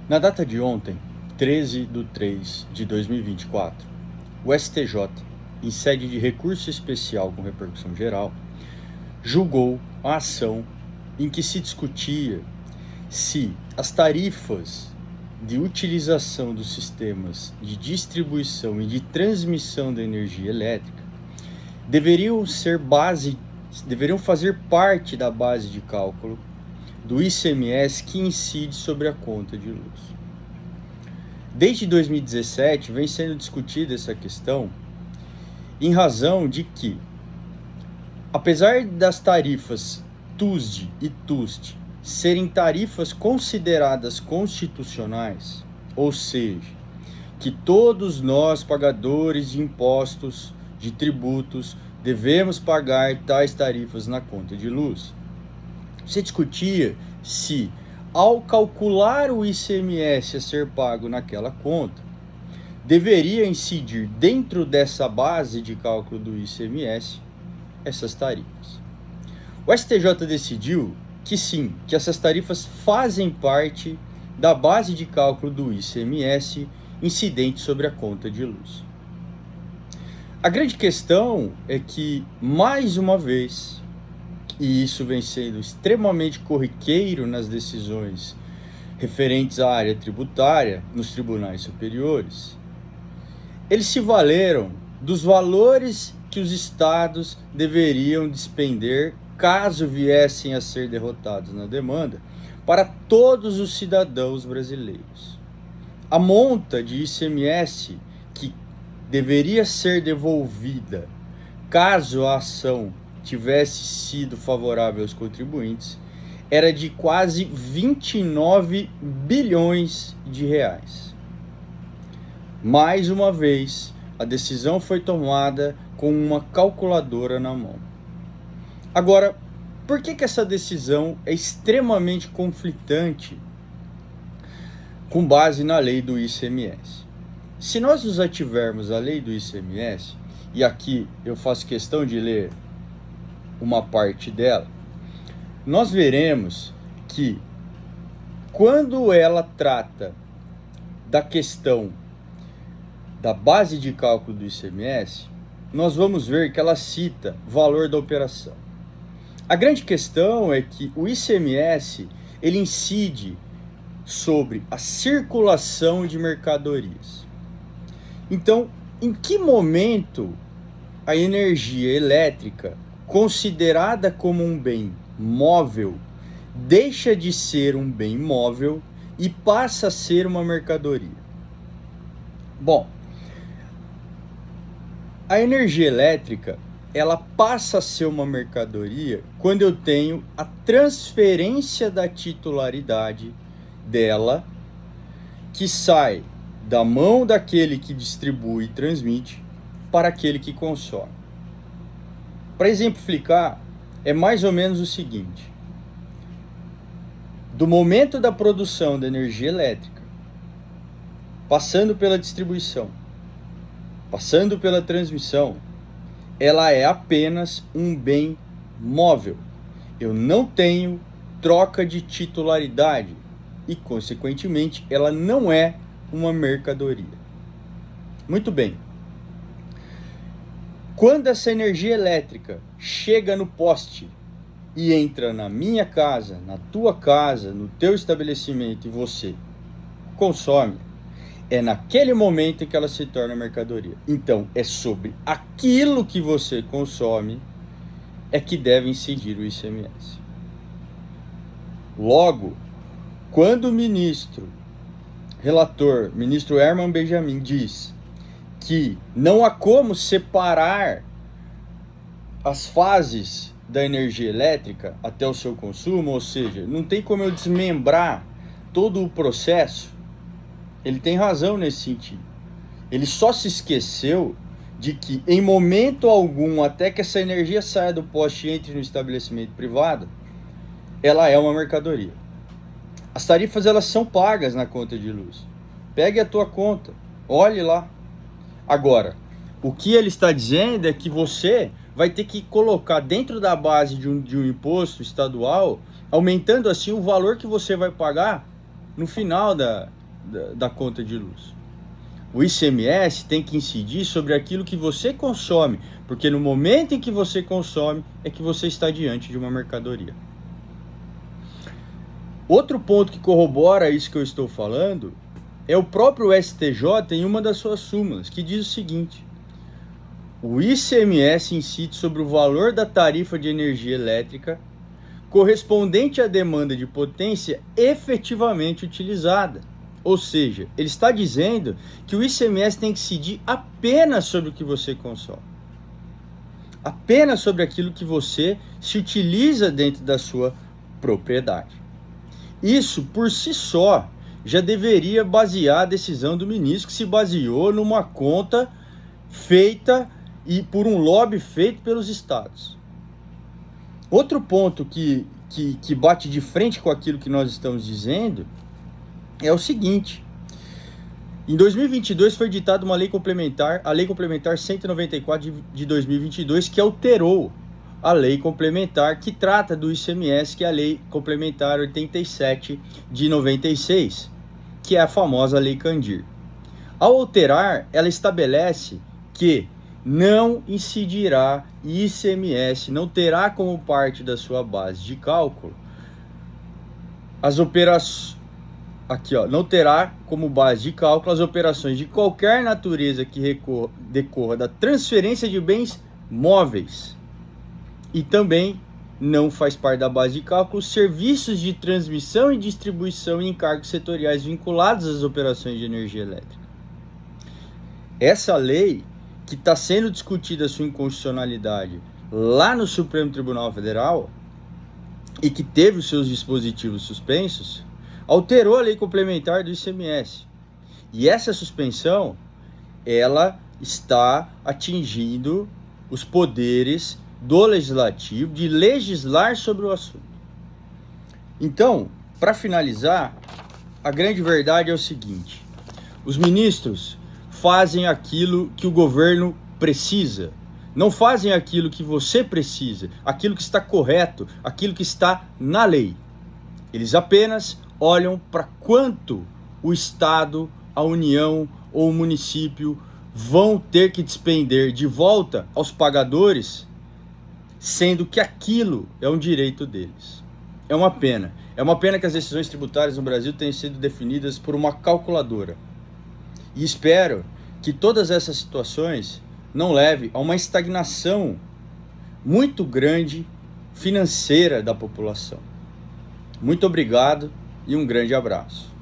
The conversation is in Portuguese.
Na data de ontem, 13/3/2024, o STJ, em sede de recurso especial com repercussão geral, julgou a ação em que se discutia se as tarifas de utilização dos sistemas de distribuição e de transmissão da energia elétrica deveriam fazer parte da base de cálculo do ICMS que incide sobre a conta de luz. Desde 2017 vem sendo discutida essa questão em razão de que, apesar das tarifas TUSD e TUST serem tarifas consideradas constitucionais, ou seja, que todos nós, pagadores de impostos, de tributos, devemos pagar tais tarifas na conta de luz, se discutia se, ao calcular o ICMS a ser pago naquela conta, deveria incidir dentro dessa base de cálculo do ICMS essas tarifas. O STJ decidiu que sim, que essas tarifas fazem parte da base de cálculo do ICMS incidente sobre a conta de luz. A grande questão é que, mais uma vez, e isso vem sendo extremamente corriqueiro nas decisões referentes à área tributária nos tribunais superiores, eles se valeram dos valores que os estados deveriam despender caso viessem a ser derrotados na demanda para todos os cidadãos brasileiros. A monta de ICMS que deveria ser devolvida caso a ação tivesse sido favorável aos contribuintes era de quase 29 bilhões de reais. Mais uma vez, a decisão foi tomada com uma calculadora na mão. Agora, por que essa decisão é extremamente conflitante com base na lei do ICMS? Se nós nos ativermos à lei do ICMS, e aqui eu faço questão de ler uma parte dela, nós veremos que quando ela trata da questão da base de cálculo do ICMS, nós vamos ver que ela cita valor da operação. A grande questão é que o ICMS, ele incide sobre a circulação de mercadorias. Então, em que momento a energia elétrica, considerada como um bem móvel, deixa de ser um bem móvel e passa a ser uma mercadoria? Bom, a energia elétrica, ela passa a ser uma mercadoria quando eu tenho a transferência da titularidade dela, que sai da mão daquele que distribui e transmite para aquele que consome. Para exemplificar, é mais ou menos o seguinte: do momento da produção da energia elétrica, passando pela distribuição, passando pela transmissão, ela é apenas um bem móvel. Eu não tenho troca de titularidade e, consequentemente, ela não é uma mercadoria. Muito bem. Quando essa energia elétrica chega no poste e entra na minha casa, na tua casa, no teu estabelecimento e você consome, é naquele momento que ela se torna mercadoria. Então, é sobre aquilo que você consome é que deve incidir o ICMS. Logo, quando o relator, ministro Herman Benjamin, diz que não há como separar as fases da energia elétrica até o seu consumo, ou seja, não tem como eu desmembrar todo o processo, ele tem razão nesse sentido. Ele só se esqueceu de que, em momento algum, até que essa energia saia do poste e entre no estabelecimento privado, ela é uma mercadoria. As tarifas, elas são pagas na conta de luz. Pegue a tua conta, olhe lá. Agora, o que ele está dizendo é que você vai ter que colocar dentro da base de um imposto estadual, aumentando assim o valor que você vai pagar no final da conta de luz. O ICMS tem que incidir sobre aquilo que você consome, porque no momento em que você consome é que você está diante de uma mercadoria. Outro ponto que corrobora isso que eu estou falando é o próprio STJ em uma das suas súmulas, que diz o seguinte: o ICMS incide sobre o valor da tarifa de energia elétrica correspondente à demanda de potência efetivamente utilizada. Ou seja, ele está dizendo que o ICMS tem que incidir apenas sobre o que você consome. Apenas sobre aquilo que você se utiliza dentro da sua propriedade. Isso, por si só, já deveria basear a decisão do ministro, que se baseou numa conta feita e por um lobby feito pelos estados. Outro ponto que bate de frente com aquilo que nós estamos dizendo é o seguinte: em 2022 foi editada uma lei complementar, a Lei Complementar 194 de 2022, que alterou a lei complementar que trata do ICMS, que é a Lei Complementar 87 de 96, que é a famosa Lei Candir. Ao alterar, ela estabelece que não incidirá ICMS, não terá como parte da sua base de cálculo as operações. Aqui, ó, não terá como base de cálculo as operações de qualquer natureza que decorra da transferência de bens móveis. E também não faz parte da base de cálculo serviços de transmissão e distribuição e encargos setoriais vinculados às operações de energia elétrica. Essa lei, que está sendo discutida a sua inconstitucionalidade lá no Supremo Tribunal Federal e que teve os seus dispositivos suspensos, alterou a lei complementar do ICMS. E essa suspensão, ela está atingindo os poderes do legislativo de legislar sobre o assunto. Então, para finalizar, a grande verdade é o seguinte: os ministros fazem aquilo que o governo precisa, não fazem aquilo que você precisa, aquilo que está correto, aquilo que está na lei. Eles apenas olham para quanto o Estado, a União ou o município vão ter que despender de volta aos pagadores, sendo que aquilo é um direito deles. É uma pena. É uma pena que as decisões tributárias no Brasil tenham sido definidas por uma calculadora. E espero que todas essas situações não levem a uma estagnação muito grande financeira da população. Muito obrigado e um grande abraço.